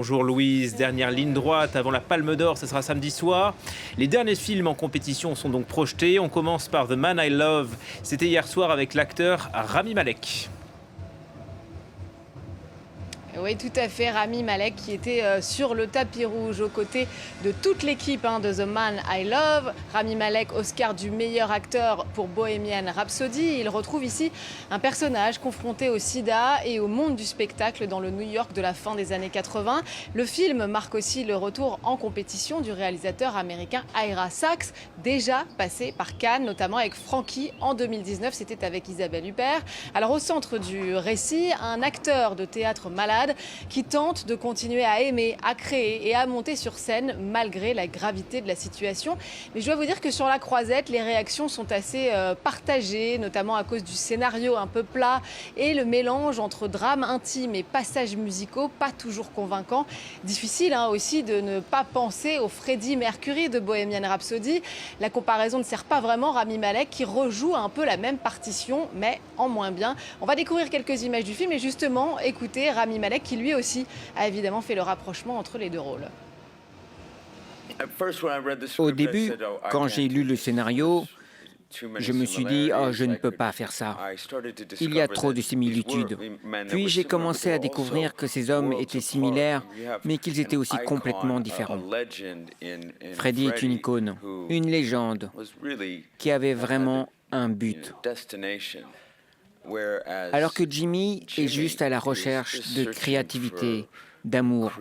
Bonjour Louise, dernière ligne droite avant la Palme d'Or, ce sera samedi soir. Les derniers films en compétition sont donc projetés. On commence par The Man I Love. C'était hier soir avec l'acteur Rami Malek. Oui, tout à fait. Rami Malek qui était sur le tapis rouge aux côtés de toute l'équipe de The Man I Love. Rami Malek, Oscar du meilleur acteur pour Bohemian Rhapsody. Il retrouve ici un personnage confronté au sida et au monde du spectacle dans le New York de la fin des années 80. Le film marque aussi le retour en compétition du réalisateur américain Ira Sachs, déjà passé par Cannes, notamment avec Frankie en 2019. C'était avec Isabelle Huppert. Alors au centre du récit, un acteur de théâtre malade qui tente de continuer à aimer, à créer et à monter sur scène malgré la gravité de la situation. Mais je dois vous dire que sur La Croisette, les réactions sont assez partagées, notamment à cause du scénario un peu plat et le mélange entre drame intime et passages musicaux pas toujours convaincants. Difficile aussi de ne pas penser au Freddie Mercury de Bohemian Rhapsody. La comparaison ne sert pas vraiment Rami Malek qui rejoue un peu la même partition mais en moins bien. On va découvrir quelques images du film et justement écouter Rami Malek qui lui aussi a évidemment fait le rapprochement entre les deux rôles. Au début, quand j'ai lu le scénario, je me suis dit « Oh, je ne peux pas faire ça. Il y a trop de similitudes. » Puis j'ai commencé à découvrir que ces hommes étaient similaires, mais qu'ils étaient aussi complètement différents. Freddie est une icône, une légende, qui avait vraiment un but. Alors que Jimmy est juste à la recherche de créativité, d'amour,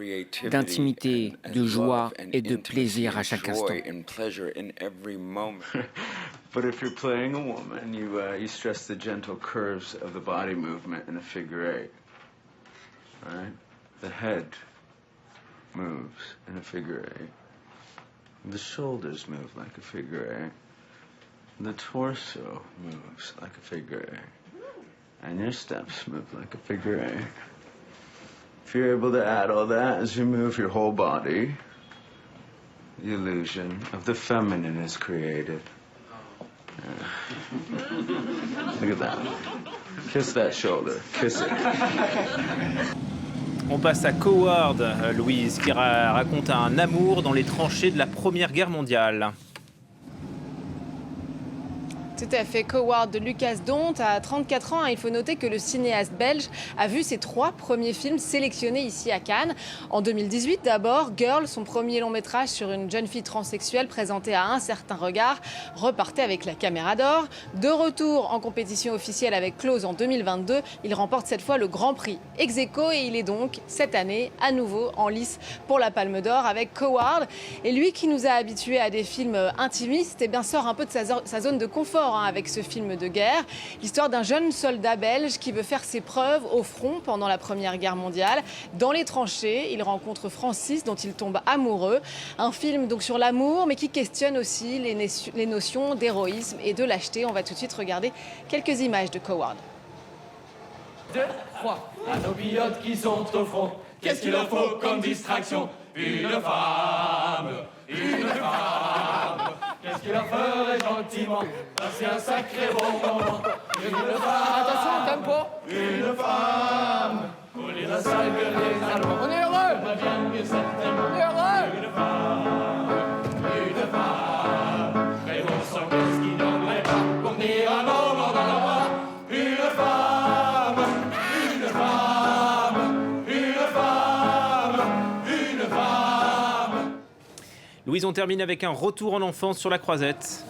d'intimité, de joie et de plaisir à chaque instant. But if you're playing a woman, you stress the gentle curves of the body movement in a figure eight. Right? The head moves in a figure eight. The shoulders move like a figure eight. The torso moves like a figure eight. And your steps move like a figure eight. If you're able to add all that as you move your whole body, the illusion of the feminine is created. Look at that. Kiss that shoulder. Kiss it. On passe à Coward, Louise, qui raconte un amour dans les tranchées de la Première Guerre mondiale. Tout à fait, Coward de Lucas Dont à 34 ans. Il faut noter que le cinéaste belge a vu ses 3 premiers films sélectionnés ici à Cannes. En 2018 d'abord, Girl, son premier long métrage sur une jeune fille transsexuelle présentée à Un certain regard, repartait avec la Caméra d'Or. De retour en compétition officielle avec Close en 2022, il remporte cette fois le Grand Prix ex aequo et il est donc cette année à nouveau en lice pour la Palme d'Or avec Coward. Et lui qui nous a habitués à des films intimistes, sort un peu de sa zone de confort avec ce film de guerre. L'histoire d'un jeune soldat belge qui veut faire ses preuves au front pendant la Première Guerre mondiale. Dans les tranchées, il rencontre Francis dont il tombe amoureux. Un film donc sur l'amour mais qui questionne aussi les notions d'héroïsme et de lâcheté. On va tout de suite regarder quelques images de Coward. 2, 3. À nos pilotes qui sont au front, qu'est-ce qu'il leur faut comme distraction? Une femme, une femme. Qu'est-ce qu'il leur ferait gentiment passer un sacré bon moment? Une femme, attention, tempo. Une femme, pour les salle que les Allemands. On est heureux. On est heureux. Une femme, mais bon sang, qu'est-ce qu'il n'aimerait pas pour venir un moment dans la bras? Une femme, une femme, une femme, une femme. Louise, on termine avec un retour en enfance sur La Croisette.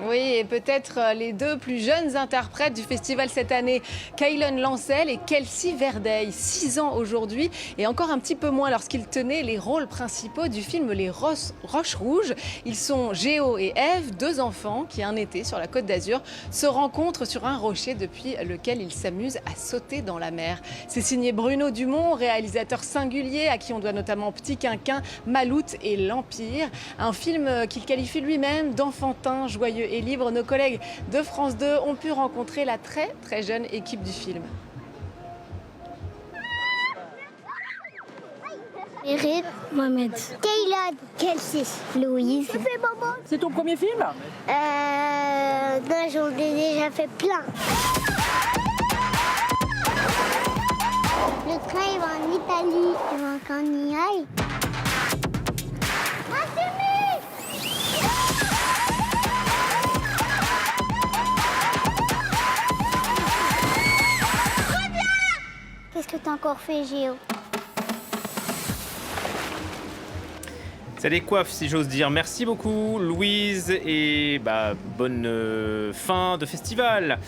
Oui, et peut-être les 2 plus jeunes interprètes du festival cette année, Kaylen Lancel et Kelsey Verdeil, 6 ans aujourd'hui, et encore un petit peu moins lorsqu'ils tenaient les rôles principaux du film Les Roches Rouges. Ils sont Géo et Eve, 2 enfants qui, un été sur la Côte d'Azur, se rencontrent sur un rocher depuis lequel ils s'amusent à sauter dans la mer. C'est signé Bruno Dumont, réalisateur singulier à qui on doit notamment Petit Quinquin, Maloute et l'Empire. Un film qu'il qualifie lui-même d'enfantin, joyeux et libre. Nos collègues de France 2 ont pu rencontrer la très très jeune équipe du film. Eric, Mohamed, Kayla, Kelsey, Louise. C'est ton premier film? Non, j'en ai déjà fait plein. Le train, il va en Italie. Il va qu'on y aille. Qu'est-ce que t'as encore fait, Géo? Ça décoiffe, si j'ose dire. Merci beaucoup, Louise, et bonne fin de festival.